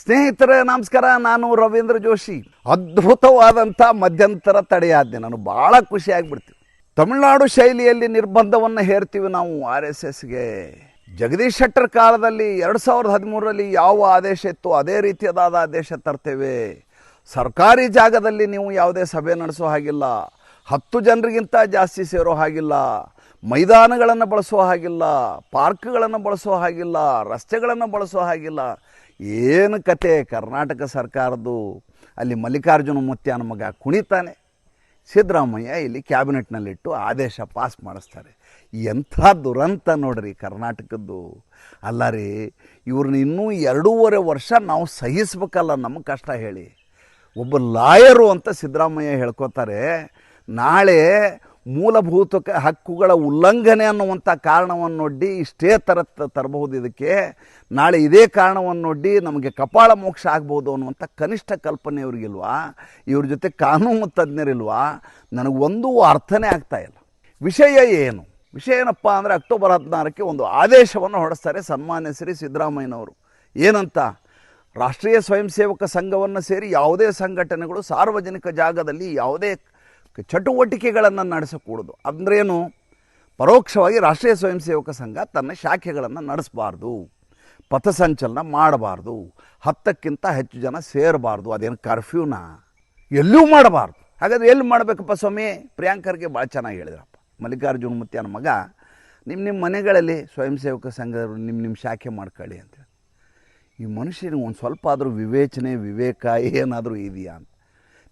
ಸ್ನೇಹಿತರೆ ನಮಸ್ಕಾರ, ನಾನು ರವೀಂದ್ರ ಜೋಶಿ. ಅದ್ಭುತವಾದಂಥ ಮಧ್ಯಂತರ ತಡೆಯಾಜ್ಞೆ, ನಾನು ಭಾಳ ಖುಷಿಯಾಗಿಬಿಡ್ತೀವಿ. ತಮಿಳುನಾಡು ಶೈಲಿಯಲ್ಲಿ ನಿರ್ಬಂಧವನ್ನು ಹೇರ್ತೀವಿ ನಾವು RSSಗೆ. ಜಗದೀಶ್ ಶೆಟ್ಟರ್ ಕಾಲದಲ್ಲಿ 2013ರಲ್ಲಿ ಯಾವ ಆದೇಶ ಇತ್ತು ಅದೇ ರೀತಿಯಾದ ಆದೇಶ ತರ್ತೇವೆ. ಸರ್ಕಾರಿ ಜಾಗದಲ್ಲಿ ನೀವು ಯಾವುದೇ ಸಭೆ ನಡೆಸೋ ಹಾಗಿಲ್ಲ, 10 ಜನರಿಗಿಂತ ಜಾಸ್ತಿ ಸೇರೋ ಹಾಗಿಲ್ಲ, ಮೈದಾನಗಳನ್ನು ಬಳಸೋ ಹಾಗಿಲ್ಲ, ಪಾರ್ಕ್ಗಳನ್ನು ಬಳಸೋ ಹಾಗಿಲ್ಲ, ರಸ್ತೆಗಳನ್ನು ಬಳಸೋ ಹಾಗಿಲ್ಲ. ಏನು ಕತೆ ಕರ್ನಾಟಕ ಸರ್ಕಾರದ್ದು. ಅಲ್ಲಿ ಮಲ್ಲಿಕಾರ್ಜುನ ಮುತ್ಯಾನ ಮಗ ಕುಣಿತಾನೆ, ಸಿದ್ದರಾಮಯ್ಯ ಇಲ್ಲಿ ಕ್ಯಾಬಿನೆಟ್ನಲ್ಲಿಟ್ಟು ಆದೇಶ ಪಾಸ್ ಮಾಡಿಸ್ತಾರೆ. ಎಂಥ ದುರಂತ ನೋಡ್ರಿ ಕರ್ನಾಟಕದ್ದು. ಅಲ್ಲ ರೀ, ಇವ್ರನ್ನ ಇನ್ನೂ 2.5 ವರ್ಷ ನಾವು ಸಹಿಸ್ಬೇಕಲ್ಲ, ನಮ್ಮ ಕಷ್ಟ ಹೇಳಿ. ಒಬ್ಬ ಲಾಯರು ಅಂತ ಸಿದ್ದರಾಮಯ್ಯ ಹೇಳ್ಕೊತಾರೆ. ನಾಳೆ ಮೂಲಭೂತ ಹಕ್ಕುಗಳ ಉಲ್ಲಂಘನೆ ಅನ್ನುವಂಥ ಕಾರಣವನ್ನೊಡ್ಡಿ ಇಷ್ಟೇ ತರಬಹುದು. ಇದಕ್ಕೆ ನಾಳೆ ಇದೇ ಕಾರಣವನ್ನೊಡ್ಡಿ ನಮಗೆ ಕಪಾಳ ಮೋಕ್ಷ ಆಗ್ಬೋದು ಅನ್ನುವಂಥ ಕನಿಷ್ಠ ಕಲ್ಪನೆ ಇವ್ರಿಗಿಲ್ವಾ? ಇವ್ರ ಜೊತೆ ಕಾನೂನು ತಜ್ಞರಿಲ್ವಾ? ನನಗೊಂದು ಅರ್ಥನೇ ಆಗ್ತಾಯಿಲ್ಲ. ವಿಷಯ ಏನು? ವಿಷಯ ಏನಪ್ಪ ಅಂದರೆ ಅಕ್ಟೋಬರ್ 16ಕ್ಕೆ ಒಂದು ಆದೇಶವನ್ನು ಹೊರಡಿಸ್ತಾರೆ ಸನ್ಮಾನ್ಯ ಶ್ರೀ ಸಿದ್ದರಾಮಯ್ಯನವರು. ಏನಂತ? ರಾಷ್ಟ್ರೀಯ ಸ್ವಯಂ ಸೇವಕ ಸಂಘವನ್ನು ಸೇರಿ ಯಾವುದೇ ಸಂಘಟನೆಗಳು ಸಾರ್ವಜನಿಕ ಜಾಗದಲ್ಲಿ ಯಾವುದೇ ಚಟುವಟಿಕೆಗಳನ್ನು ನಡೆಸಕೂಡದು. ಅಂದ್ರೇನು? ಪರೋಕ್ಷವಾಗಿ ರಾಷ್ಟ್ರೀಯ ಸ್ವಯಂ ಸೇವಕ ಸಂಘ ತನ್ನ ಶಾಖೆಗಳನ್ನು ನಡೆಸಬಾರ್ದು, ಪಥಸಂಚಲನ ಮಾಡಬಾರ್ದು, 10ಕ್ಕಿಂತ ಹೆಚ್ಚು ಜನ ಸೇರಬಾರ್ದು. ಅದೇನು ಕರ್ಫ್ಯೂನ? ಎಲ್ಲೂ ಮಾಡಬಾರ್ದು. ಹಾಗಾದರೆ ಎಲ್ಲಿ ಮಾಡಬೇಕಪ್ಪ ಸ್ವಾಮಿ? ಪ್ರಿಯಾಂಕರ್ಗೆ ಭಾಳ ಚೆನ್ನಾಗಿ ಹೇಳಿದ್ರಪ್ಪ ಮಲ್ಲಿಕಾರ್ಜುನ ಮುತ್ಯಾನ ಮಗ. ನಿಮ್ಮ ಮನೆಗಳಲ್ಲಿ ಸ್ವಯಂ ಸೇವಕ ಸಂಘದವರು ನಿಮ್ಮ ಶಾಖೆ ಮಾಡ್ಕೊಳ್ಳಿ ಅಂತೇಳಿ. ಈ ಮನುಷ್ಯನಿಗೆ ಒಂದು ಸ್ವಲ್ಪ ಆದರೂ ವಿವೇಚನೆ, ವಿವೇಕ ಏನಾದರೂ ಇದೆಯಾ ಅಂತ.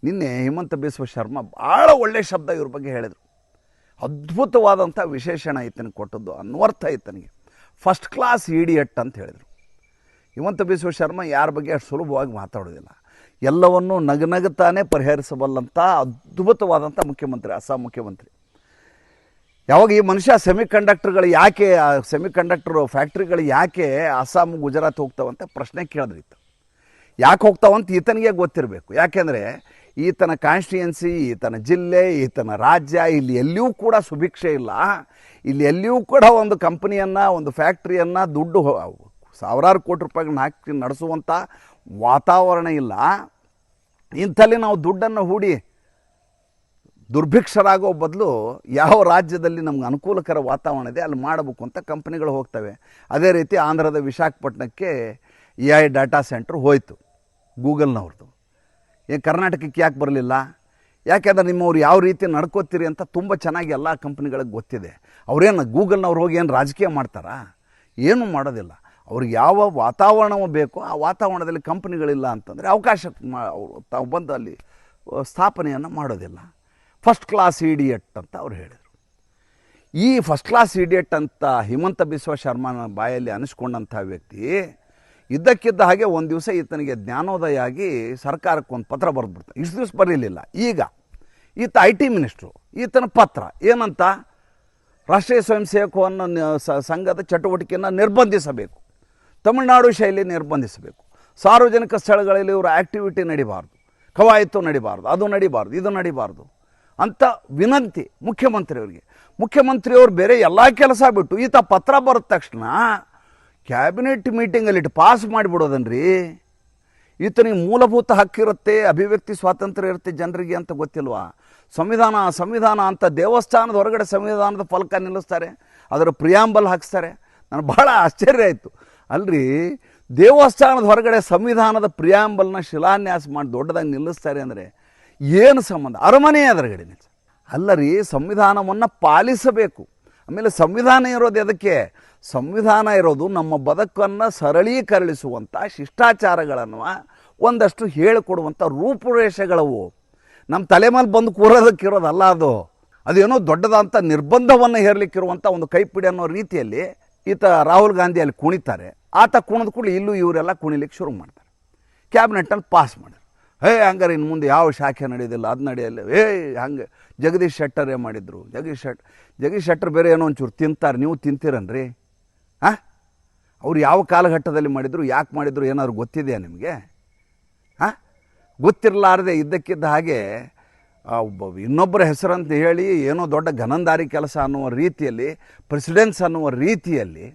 ನಿನ್ನೆ ಹಿಮಂತ ಬಿಸ್ವ ಶರ್ಮಾ ಭಾಳ ಒಳ್ಳೆಯ ಶಬ್ದ ಇವ್ರ ಬಗ್ಗೆ ಹೇಳಿದರು. ಅದ್ಭುತವಾದಂಥ ವಿಶೇಷಣ ಈತನಿಗೆ ಕೊಟ್ಟದ್ದು, ಅನ್ವರ್ಥ ಈತನಿಗೆ. ಫಸ್ಟ್ ಕ್ಲಾಸ್ ಇಡಿಯಟ್ ಅಂತ ಹೇಳಿದರು. ಹಿಮಂತ ಬಿಸ್ವ ಶರ್ಮಾ ಯಾರ ಬಗ್ಗೆ ಅಷ್ಟು ಸುಲಭವಾಗಿ ಮಾತಾಡೋದಿಲ್ಲ. ಎಲ್ಲವನ್ನೂ ನಗನಗುತ್ತಾನೆ ಪರಿಹರಿಸಬಲ್ಲಂಥ ಅದ್ಭುತವಾದಂಥ ಮುಖ್ಯಮಂತ್ರಿ, ಅಸ್ಸಾಂ ಮುಖ್ಯಮಂತ್ರಿ. ಯಾವಾಗ ಈ ಮನುಷ್ಯ ಸೆಮಿಕಂಡಕ್ಟರ್ಗಳು ಯಾಕೆ, ಸೆಮಿಕಂಡಕ್ಟರ್ ಫ್ಯಾಕ್ಟ್ರಿಗಳು ಯಾಕೆ ಅಸ್ಸಾಂ ಗುಜರಾತ್ ಹೋಗ್ತಾವಂತ ಪ್ರಶ್ನೆ ಕೇಳಿದ್ರಿತ್ತು. ಯಾಕೆ ಹೋಗ್ತಾವಂತ ಈತನಿಗೆ ಗೊತ್ತಿರಬೇಕು. ಯಾಕೆಂದರೆ ಈತನ ಕಾನ್ಸ್ಟಿಟ್ಯೂನ್ಸಿ, ಈತನ ಜಿಲ್ಲೆ, ಈತನ ರಾಜ್ಯ, ಇಲ್ಲಿ ಎಲ್ಲಿಯೂ ಕೂಡ ಸುಭಿಕ್ಷೆ ಇಲ್ಲ. ಇಲ್ಲಿ ಎಲ್ಲಿಯೂ ಕೂಡ ಒಂದು ಕಂಪನಿಯನ್ನು, ಒಂದು ಫ್ಯಾಕ್ಟ್ರಿಯನ್ನು ದುಡ್ಡು ಸಾವಿರಾರು ಕೋಟಿ ರೂಪಾಯಿಗಳನ್ನ ಹಾಕಿ ನಡೆಸುವಂಥ ವಾತಾವರಣ ಇಲ್ಲ. ಇಂಥಲ್ಲಿ ನಾವು ದುಡ್ಡನ್ನು ಹೂಡಿ ದುರ್ಭಿಕ್ಷರಾಗೋ ಬದಲು ಯಾವ ರಾಜ್ಯದಲ್ಲಿ ನಮ್ಗೆ ಅನುಕೂಲಕರ ವಾತಾವರಣ ಇದೆ ಅಲ್ಲಿ ಮಾಡಬೇಕು ಅಂತ ಕಂಪ್ನಿಗಳು ಹೋಗ್ತವೆ. ಅದೇ ರೀತಿ ಆಂಧ್ರದ ವಿಶಾಖಪಟ್ಟಣಕ್ಕೆ AI ಡಾಟಾ ಸೆಂಟ್ರ್ ಹೋಯಿತು ಗೂಗಲ್ನವ್ರದ್ದು. ಕರ್ನಾಟಕಕ್ಕೆ ಯಾಕೆ ಬರಲಿಲ್ಲ? ಯಾಕೆಂದ್ರೆ ನಿಮ್ಮವ್ರು ಯಾವ ರೀತಿ ನಡ್ಕೋತೀರಿ ಅಂತ ತುಂಬ ಚೆನ್ನಾಗಿ ಎಲ್ಲ ಕಂಪ್ನಿಗಳಿಗೆ ಗೊತ್ತಿದೆ. ಅವರೇನು ಗೂಗಲ್ನವ್ರು ಹೋಗಿ ಏನು ರಾಜಕೀಯ ಮಾಡ್ತಾರಾ? ಏನೂ ಮಾಡೋದಿಲ್ಲ. ಅವ್ರಿಗೆ ಯಾವ ವಾತಾವರಣವೂ ಬೇಕೋ ಆ ವಾತಾವರಣದಲ್ಲಿ ಕಂಪ್ನಿಗಳಿಲ್ಲ ಅಂತಂದರೆ ಅವಕಾಶ ತಾವು ಬಂದು ಅಲ್ಲಿ ಸ್ಥಾಪನೆಯನ್ನು ಮಾಡೋದಿಲ್ಲ. ಫಸ್ಟ್ ಕ್ಲಾಸ್ ಇಡಿಯಟ್ ಅಂತ ಅವ್ರು ಹೇಳಿದರು. ಈ ಫಸ್ಟ್ ಕ್ಲಾಸ್ ಇಡಿಯಟ್ ಅಂತ ಹಿಮಂತ ಬಿಸ್ವ ಶರ್ಮನ ಬಾಯಲ್ಲಿ ಅನಿಸ್ಕೊಂಡಂಥ ವ್ಯಕ್ತಿ ಇದ್ದಕ್ಕಿದ್ದ ಹಾಗೆ ಒಂದು ದಿವಸ ಈತನಿಗೆ ಜ್ಞಾನೋದಯ ಆಗಿ ಸರ್ಕಾರಕ್ಕೆ ಒಂದು ಪತ್ರ ಬರೆದ್ಬಿಡ್ತಾನೆ. ಇಷ್ಟು ದಿವಸ ಬರೀಲಿಲ್ಲ. ಈಗ ಈತ IT ಮಿನಿಸ್ಟ್ರು. ಈತನ ಪತ್ರ ಏನಂತ? ರಾಷ್ಟ್ರೀಯ ಸ್ವಯಂ ಸೇವಕವನ್ನು ಸಂಘದ ಚಟುವಟಿಕೆಯನ್ನು ನಿರ್ಬಂಧಿಸಬೇಕು, ತಮಿಳುನಾಡು ಶೈಲಿ ನಿರ್ಬಂಧಿಸಬೇಕು, ಸಾರ್ವಜನಿಕ ಸ್ಥಳಗಳಲ್ಲಿ ಇವರ ಆ್ಯಕ್ಟಿವಿಟಿ ನಡಿಬಾರ್ದು, ಕವಾಯತು ನಡಿಬಾರ್ದು, ಅದು ನಡಿಬಾರ್ದು, ಇದು ನಡಿಬಾರ್ದು ಅಂತ ವಿನಂತಿ ಮುಖ್ಯಮಂತ್ರಿಯವರಿಗೆ. ಮುಖ್ಯಮಂತ್ರಿಯವರು ಬೇರೆ ಎಲ್ಲ ಕೆಲಸ ಬಿಟ್ಟು ಈತ ಪತ್ರ ಬರೆದ ತಕ್ಷಣ ಕ್ಯಾಬಿನೆಟ್ ಮೀಟಿಂಗಲ್ಲಿಟ್ಟು ಪಾಸ್ ಮಾಡಿಬಿಡೋದನ್ರಿ. ಈತನಿಗೆ ಮೂಲಭೂತ ಹಕ್ಕಿರುತ್ತೆ, ಅಭಿವ್ಯಕ್ತಿ ಸ್ವಾತಂತ್ರ್ಯ ಇರುತ್ತೆ ಜನರಿಗೆ ಅಂತ ಗೊತ್ತಿಲ್ವಾ? ಸಂವಿಧಾನ ಅಂತ ದೇವಸ್ಥಾನದ ಹೊರಗಡೆ ಸಂವಿಧಾನದ ಫಲಕ ನಿಲ್ಲಿಸ್ತಾರೆ, ಅದರ ಪ್ರಿಯಾಂಬಲ್ ಹಾಕಿಸ್ತಾರೆ. ನನಗೆ ಭಾಳ ಆಶ್ಚರ್ಯ ಆಯಿತು. ಅಲ್ರಿ, ದೇವಸ್ಥಾನದ ಹೊರಗಡೆ ಸಂವಿಧಾನದ ಪ್ರಿಯಾಂಬಲ್ನ ಶಿಲಾನ್ಯಾಸ ಮಾಡಿ ದೊಡ್ಡದಾಗಿ ನಿಲ್ಲಿಸ್ತಾರೆ ಅಂದರೆ ಏನು ಸಂಬಂಧ? ಅರಮನೆ ಎದುರುಗಡೆ ನಿಲ್ಲಿಸ ಅಲ್ಲ ರೀ, ಸಂವಿಧಾನವನ್ನು ಪಾಲಿಸಬೇಕು. ಆಮೇಲೆ ಸಂವಿಧಾನ ಇರೋದು ಎದಕ್ಕೆ? ಸಂವಿಧಾನ ಇರೋದು ನಮ್ಮ ಬದುಕನ್ನು ಸರಳೀಕರಿಸುವಂಥ ಶಿಷ್ಟಾಚಾರಗಳನ್ನು ಒಂದಷ್ಟು ಹೇಳಿಕೊಡುವಂಥ ರೂಪುರೇಷೆಗಳವು. ನಮ್ಮ ತಲೆ ಮೇಲೆ ಬಂದು ಕೂರೋದಕ್ಕಿರೋದಲ್ಲ ಅದು. ಅದೇನೋ ದೊಡ್ಡದಂಥ ನಿರ್ಬಂಧವನ್ನು ಹೇರಲಿಕ್ಕಿರುವಂಥ ಒಂದು ಕೈಪಿಡಿ ಅನ್ನೋ ರೀತಿಯಲ್ಲಿ ಈತ ರಾಹುಲ್ ಗಾಂಧಿ ಅಲ್ಲಿ ಕುಣಿತಾರೆ. ಆತ ಕುಣಿದ ಕೂಡಲೇ ಇಲ್ಲೂ ಇವರೆಲ್ಲ ಕುಣಿಲಿಕ್ಕೆ ಶುರು ಮಾಡ್ತಾರೆ. ಕ್ಯಾಬಿನೆಟ್ಟಲ್ಲಿ ಪಾಸ್ ಮಾಡಿದ್ರು. ಹಂಗಾರೆ ಇನ್ನು ಮುಂದೆ ಯಾವ ಶಾಖೆ ನಡೆಯೋದಿಲ್ಲ, ಅದು ನಡೆಯಲ್ಲ. ಹಂಗೆ ಜಗದೀಶ್ ಶೆಟ್ಟರೇ ಮಾಡಿದರು. ಜಗದೀಶ್ ಶೆಟ್ಟರ್ ಬೇರೆ ಏನೋ ಒಂಚೂರು ತಿಂತಾರೆ, ನೀವು ತಿಂತೀರನ್ರಿ? ಅವ್ರು ಯಾವ ಕಾಲಘಟ್ಟದಲ್ಲಿ ಮಾಡಿದರು, ಯಾಕೆ ಮಾಡಿದರು ಏನಾದ್ರು ಗೊತ್ತಿದೆಯಾ ನಿಮಗೆ? ಗೊತ್ತಿರಲಾರದೆ ಇದ್ದಕ್ಕಿದ್ದ ಹಾಗೆ ಇನ್ನೊಬ್ಬರ ಹೆಸರಂತ ಹೇಳಿ ಏನೋ ದೊಡ್ಡ ಘನಂದಾರಿ ಕೆಲಸ ಅನ್ನುವ ರೀತಿಯಲ್ಲಿ, ಪ್ರೆಸಿಡೆನ್ಸ್ ಅನ್ನುವ ರೀತಿಯಲ್ಲಿ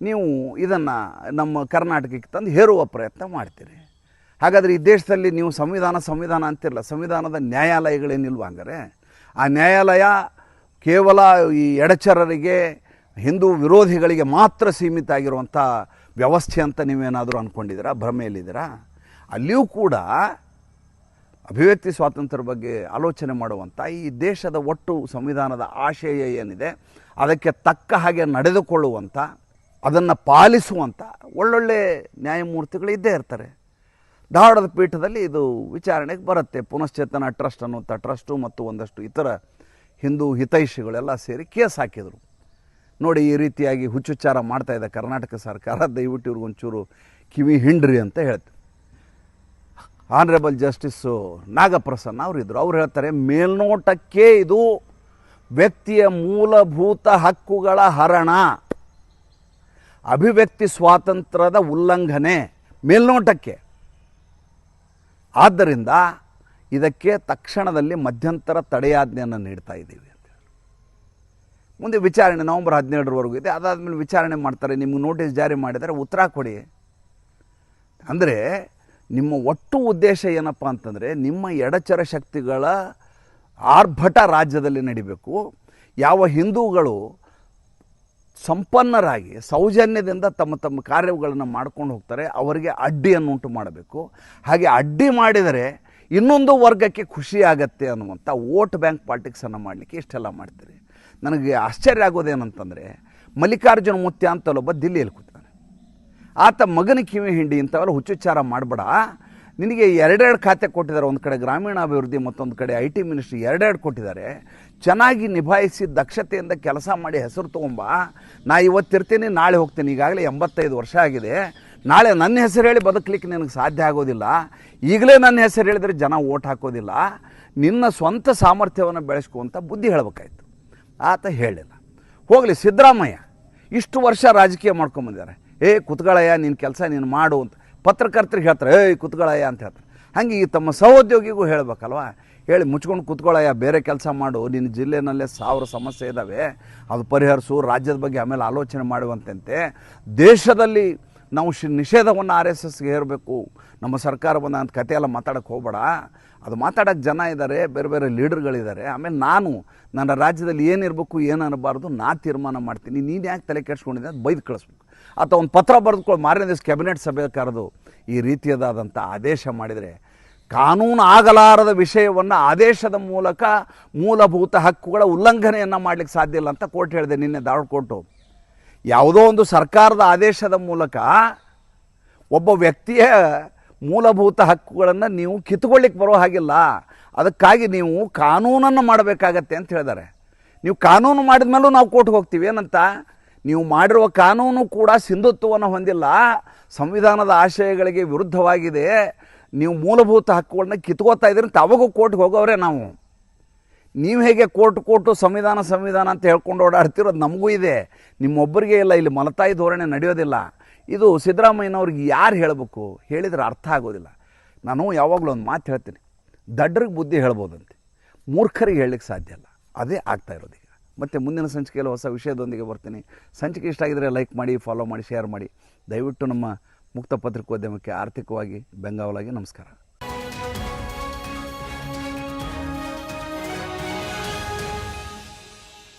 ನೀವು ಇದನ್ನು ನಮ್ಮ ಕರ್ನಾಟಕಕ್ಕೆ ತಂದು ಹೇರುವ ಪ್ರಯತ್ನ ಮಾಡ್ತೀರಿ. ಹಾಗಾದರೆ ಈ ದೇಶದಲ್ಲಿ ನೀವು ಸಂವಿಧಾನ ಅಂತಿರಲ್ಲ, ಸಂವಿಧಾನದ ನ್ಯಾಯಾಲಯಗಳೇನಿಲ್ವ? ಹಂಗಾರೆ ಆ ನ್ಯಾಯಾಲಯ ಕೇವಲ ಈ ಎಡಚರರಿಗೆ, ಹಿಂದೂ ವಿರೋಧಿಗಳಿಗೆ ಮಾತ್ರ ಸೀಮಿತ ಆಗಿರುವಂಥ ವ್ಯವಸ್ಥೆ ಅಂತ ನೀವೇನಾದರೂ ಅಂದ್ಕೊಂಡಿದ್ದೀರಾ? ಭ್ರಮೆಯಲ್ಲಿದ್ದೀರಾ? ಅಲ್ಲಿಯೂ ಕೂಡ ಅಭಿವ್ಯಕ್ತಿ ಸ್ವಾತಂತ್ರ್ಯ ಬಗ್ಗೆ ಆಲೋಚನೆ ಮಾಡುವಂಥ ಈ ದೇಶದ ಒಟ್ಟು ಸಂವಿಧಾನದ ಆಶಯ ಏನಿದೆ ಅದಕ್ಕೆ ತಕ್ಕ ಹಾಗೆ ನಡೆದುಕೊಳ್ಳುವಂಥ, ಅದನ್ನು ಪಾಲಿಸುವಂಥ ಒಳ್ಳೊಳ್ಳೆ ನ್ಯಾಯಮೂರ್ತಿಗಳು ಇದ್ದೇ ಇರ್ತಾರೆ. ಧಾರವಾಡದ ಪೀಠದಲ್ಲಿ ಇದು ವಿಚಾರಣೆಗೆ ಬರುತ್ತೆ. ಪುನಶ್ಚೇತನ ಟ್ರಸ್ಟ್ ಅನ್ನುವಂಥ ಟ್ರಸ್ಟು ಮತ್ತು ಒಂದಷ್ಟು ಇತರ ಹಿಂದೂ ಹಿತೈಷಿಗಳೆಲ್ಲ ಸೇರಿ ಕೇಸ್ ಹಾಕಿದರು. ನೋಡಿ, ಈ ರೀತಿಯಾಗಿ ಹುಚ್ಚುಚ್ಚಾರ ಮಾಡ್ತಾಯಿದ್ದ ಕರ್ನಾಟಕ ಸರ್ಕಾರ, ದಯವಿಟ್ಟು ಇವ್ರಿಗೊಂಚೂರು ಕಿವಿ ಹಿಂಡ್ರಿ ಅಂತ ಹೇಳ್ತಾರೆ. ಆನರೇಬಲ್ ಜಸ್ಟಿಸ್ಸು ನಾಗಪ್ರಸನ್ನ ಅವರಿದ್ದರು. ಅವ್ರು ಹೇಳ್ತಾರೆ, ಮೇಲ್ನೋಟಕ್ಕೆ ಇದು ವ್ಯಕ್ತಿಯ ಮೂಲಭೂತ ಹಕ್ಕುಗಳ ಹರಣ, ಅಭಿವ್ಯಕ್ತಿ ಸ್ವಾತಂತ್ರ್ಯದ ಉಲ್ಲಂಘನೆ ಮೇಲ್ನೋಟಕ್ಕೆ. ಆದ್ದರಿಂದ ಇದಕ್ಕೆ ತಕ್ಷಣದಲ್ಲಿ ಮಧ್ಯಂತರ ತಡೆಯಾಜ್ಞೆಯನ್ನು ನೀಡ್ತಾ ಇದ್ದೀವಿ ಅಂತ. ಮುಂದೆ ವಿಚಾರಣೆ ನವೆಂಬರ್ 17ರವರೆಗೂ ಇದೆ. ಅದಾದಮೇಲೆ ವಿಚಾರಣೆ ಮಾಡ್ತಾರೆ. ನಿಮ್ಗೆ ನೋಟಿಸ್ ಜಾರಿ ಮಾಡಿದರೆ ಉತ್ತರ ಕೊಡಿ. ಅಂದರೆ ನಿಮ್ಮ ಒಟ್ಟು ಉದ್ದೇಶ ಏನಪ್ಪ ಅಂತಂದರೆ, ನಿಮ್ಮ ಎಡಚರ ಶಕ್ತಿಗಳ ಆರ್ಭಟ ರಾಜ್ಯದಲ್ಲಿ ನಡಿಬೇಕು. ಯಾವ ಹಿಂದೂಗಳು ಸಂಪನ್ನರಾಗಿ ಸೌಜನ್ಯದಿಂದ ತಮ್ಮ ತಮ್ಮ ಕಾರ್ಯಗಳನ್ನು ಮಾಡ್ಕೊಂಡು ಹೋಗ್ತಾರೆ, ಅವರಿಗೆ ಅಡ್ಡಿಯನ್ನು ಉಂಟು ಮಾಡಬೇಕು. ಹಾಗೆ ಅಡ್ಡಿ ಮಾಡಿದರೆ ಇನ್ನೊಂದು ವರ್ಗಕ್ಕೆ ಖುಷಿಯಾಗತ್ತೆ ಅನ್ನುವಂಥ ವೋಟ್ ಬ್ಯಾಂಕ್ ಪಾಲಿಟಿಕ್ಸನ್ನು ಮಾಡಲಿಕ್ಕೆ ಇಷ್ಟೆಲ್ಲ ಮಾಡ್ತೀರಿ. ನನಗೆ ಆಶ್ಚರ್ಯ ಆಗೋದೇನಂತಂದರೆ, ಮಲ್ಲಿಕಾರ್ಜುನ ಮುತ್ಯ ಅಂತಲೊಬ್ಬ ದಿಲ್ಲಿಯಲ್ಲಿ ಕೂತಾನೆ. ಆತ ಮಗನ ಕಿವಿ ಹಿಂಡಿ ಇಂಥವೆಲ್ಲ ಹುಚ್ಚುಚ್ಚಾರ ಮಾಡಬೇಡ, ನಿನಗೆ ಎರಡೆರಡು ಖಾತೆ ಕೊಟ್ಟಿದ್ದಾರೆ. ಒಂದು ಕಡೆ ಗ್ರಾಮೀಣಾಭಿವೃದ್ಧಿ, ಮತ್ತೊಂದು ಕಡೆ IT ಮಿನಿಸ್ಟ್ರಿ, ಎರಡೆರಡು ಕೊಟ್ಟಿದ್ದಾರೆ. ಚೆನ್ನಾಗಿ ನಿಭಾಯಿಸಿ ದಕ್ಷತೆಯಿಂದ ಕೆಲಸ ಮಾಡಿ ಹೆಸರು ತೊಗೊಂಬ. ನಾ ಇವತ್ತಿರ್ತೀನಿ, ನಾಳೆ ಹೋಗ್ತೀನಿ. ಈಗಾಗಲೇ 85 ವರ್ಷ ಆಗಿದೆ. ನಾಳೆ ನನ್ನ ಹೆಸರು ಹೇಳಿ ಬದುಕಲಿಕ್ಕೆ ನಿನಗೆ ಸಾಧ್ಯ ಆಗೋದಿಲ್ಲ. ಈಗಲೇ ನನ್ನ ಹೆಸರು ಹೇಳಿದರೆ ಜನ ಓಟ್ ಹಾಕೋದಿಲ್ಲ. ನಿನ್ನ ಸ್ವಂತ ಸಾಮರ್ಥ್ಯವನ್ನು ಬೆಳೆಸ್ಕೊಂತ ಬುದ್ಧಿ ಹೇಳಬೇಕಾಯ್ತು. ಆತ ಹೇಳಿಲ್ಲ. ಹೋಗಲಿ, ಸಿದ್ದರಾಮಯ್ಯ ಇಷ್ಟು ವರ್ಷ ರಾಜಕೀಯ ಮಾಡ್ಕೊಂಬಂದಿದ್ದಾರೆ. ಕುತ್ಗಳಯ್ಯ, ನಿನ್ನ ಕೆಲಸ ನೀನು ಮಾಡು ಅಂತ ಪತ್ರಕರ್ತರಿಗೆ ಹೇಳ್ತಾರೆ. ಕುತ್ಗಳಯ್ಯ ಅಂತ ಹೇಳ್ತಾರೆ. ಹಾಗೆ ಈ ತಮ್ಮ ಸಹೋದ್ಯೋಗಿಗೂ ಹೇಳಬೇಕಲ್ವ? ಹೇಳಿ ಮುಚ್ಕೊಂಡು ಕುತ್ಕೊಳ್ಳಯ್ಯ, ಬೇರೆ ಕೆಲಸ ಮಾಡು. ನಿನ್ನ ಜಿಲ್ಲೆನಲ್ಲೇ 1000 ಸಮಸ್ಯೆ ಇದ್ದಾವೆ, ಅದು ಪರಿಹರಿಸು. ರಾಜ್ಯದ ಬಗ್ಗೆ ಆಮೇಲೆ ಆಲೋಚನೆ ಮಾಡುವಂತೆ. ದೇಶದಲ್ಲಿ ನಾವು ನಿಷೇಧವನ್ನು RSSಗೆ ಹೇರಬೇಕು, ನಮ್ಮ ಸರ್ಕಾರವನ್ನು ಅಂತ ಕಥೆಯೆಲ್ಲ ಮಾತಾಡೋಕ್ಕೆ ಹೋಗಬೇಡ. ಅದು ಮಾತಾಡೋಕ್ಕೆ ಜನ ಇದ್ದಾರೆ, ಬೇರೆ ಬೇರೆ ಲೀಡರ್ಗಳಿದ್ದಾರೆ. ಆಮೇಲೆ ನನ್ನ ರಾಜ್ಯದಲ್ಲಿ ಏನಿರಬೇಕು ಏನು ಅನ್ನಬಾರ್ದು ನಾ ತೀರ್ಮಾನ ಮಾಡ್ತೀನಿ. ನೀನು ಯಾಕೆ ತಲೆ ಕೆಡ್ಸ್ಕೊಂಡಿದ್ದೆ ಅಂತ ಬೈದು ಕಳಿಸ್ಬೇಕು. ಅಥವಾ ಒಂದು ಪತ್ರ ಬರೆದುಕೊಂಡು ಮಾರನೇ ದಿವಸ ಕ್ಯಾಬಿನೆಟ್ ಸಭೆ ಕರೆದು ಈ ರೀತಿಯಾದಂಥ ಆದೇಶ ಮಾಡಿದರೆ, ಕಾನೂನು ಆಗಲಾರದ ವಿಷಯವನ್ನು ಆದೇಶದ ಮೂಲಕ ಮೂಲಭೂತ ಹಕ್ಕುಗಳ ಉಲ್ಲಂಘನೆಯನ್ನು ಮಾಡಲಿಕ್ಕೆ ಸಾಧ್ಯ ಇಲ್ಲ ಅಂತ ಕೋರ್ಟ್ ಹೇಳಿದೆ ನಿನ್ನೆ, ಧಾರವಾಡ ಕೋರ್ಟು. ಯಾವುದೋ ಒಂದು ಸರ್ಕಾರದ ಆದೇಶದ ಮೂಲಕ ಒಬ್ಬ ವ್ಯಕ್ತಿಯ ಮೂಲಭೂತ ಹಕ್ಕುಗಳನ್ನು ನೀವು ಕಿತ್ತುಕೊಳ್ಳಿಕ್ಕೆ ಬರೋ ಹಾಗಿಲ್ಲ. ಅದಕ್ಕಾಗಿ ನೀವು ಕಾನೂನನ್ನು ಮಾಡಬೇಕಾಗತ್ತೆ ಅಂತ ಹೇಳಿದ್ದಾರೆ. ನೀವು ಕಾನೂನು ಮಾಡಿದ ಮೇಲೂ ನಾವು ಕೋರ್ಟ್ಗೆ ಹೋಗ್ತೀವಿ ಏನಂತ? ನೀವು ಮಾಡಿರುವ ಕಾನೂನು ಕೂಡ ಸಿಂಧುತ್ವವನ್ನು ಹೊಂದಿಲ್ಲ, ಸಂವಿಧಾನದ ಆಶಯಗಳಿಗೆ ವಿರುದ್ಧವಾಗಿದೆ, ನೀವು ಮೂಲಭೂತ ಹಕ್ಕುಗಳನ್ನ ಕಿತ್ಕೋತಾ ಇದ್ದೀರಿ ಅಂತ ಅವಾಗೂ ಕೋರ್ಟ್ಗೆ ಹೋಗೋವ್ರೆ ನಾವು. ನೀವು ಹೇಗೆ ಕೋರ್ಟು ಸಂವಿಧಾನ ಅಂತ ಹೇಳ್ಕೊಂಡು ಓಡಾಡ್ತಿರೋದು ನಮಗೂ ಇದೆ, ನಿಮ್ಮೊಬ್ಬರಿಗೆ ಇಲ್ಲ. ಇಲ್ಲಿ ಮಲತಾಯಿ ಧೋರಣೆ ನಡೆಯೋದಿಲ್ಲ. ಇದು ಸಿದ್ದರಾಮಯ್ಯನವ್ರಿಗೆ ಯಾರು ಹೇಳಬೇಕು? ಹೇಳಿದರೆ ಅರ್ಥ ಆಗೋದಿಲ್ಲ. ನಾನು ಯಾವಾಗಲೂ ಒಂದು ಮಾತು ಹೇಳ್ತೀನಿ, ದಡ್ಡರಿಗೆ ಬುದ್ಧಿ ಹೇಳ್ಬೋದಂತೆ, ಮೂರ್ಖರಿಗೆ ಹೇಳಲಿಕ್ಕೆ ಸಾಧ್ಯ ಇಲ್ಲ. ಅದೇ ಆಗ್ತಾ ಇರೋದು ಈಗ. ಮತ್ತು ಮುಂದಿನ ಸಂಚಿಕೆಯಲ್ಲಿ ಹೊಸ ವಿಷಯದೊಂದಿಗೆ ಬರ್ತೀನಿ. ಸಂಚಿಕೆ ಇಷ್ಟ ಆಗಿದರೆ ಲೈಕ್ ಮಾಡಿ, ಫಾಲೋ ಮಾಡಿ, ಶೇರ್ ಮಾಡಿ. ದಯವಿಟ್ಟು ನಮ್ಮ ಮುಕ್ತ ಪತ್ರಿಕೋದ್ಯಮಕ್ಕೆ ಆರ್ಥಿಕವಾಗಿ ಬೆಂಗಾವಲಾಗಿ ನಮಸ್ಕಾರ.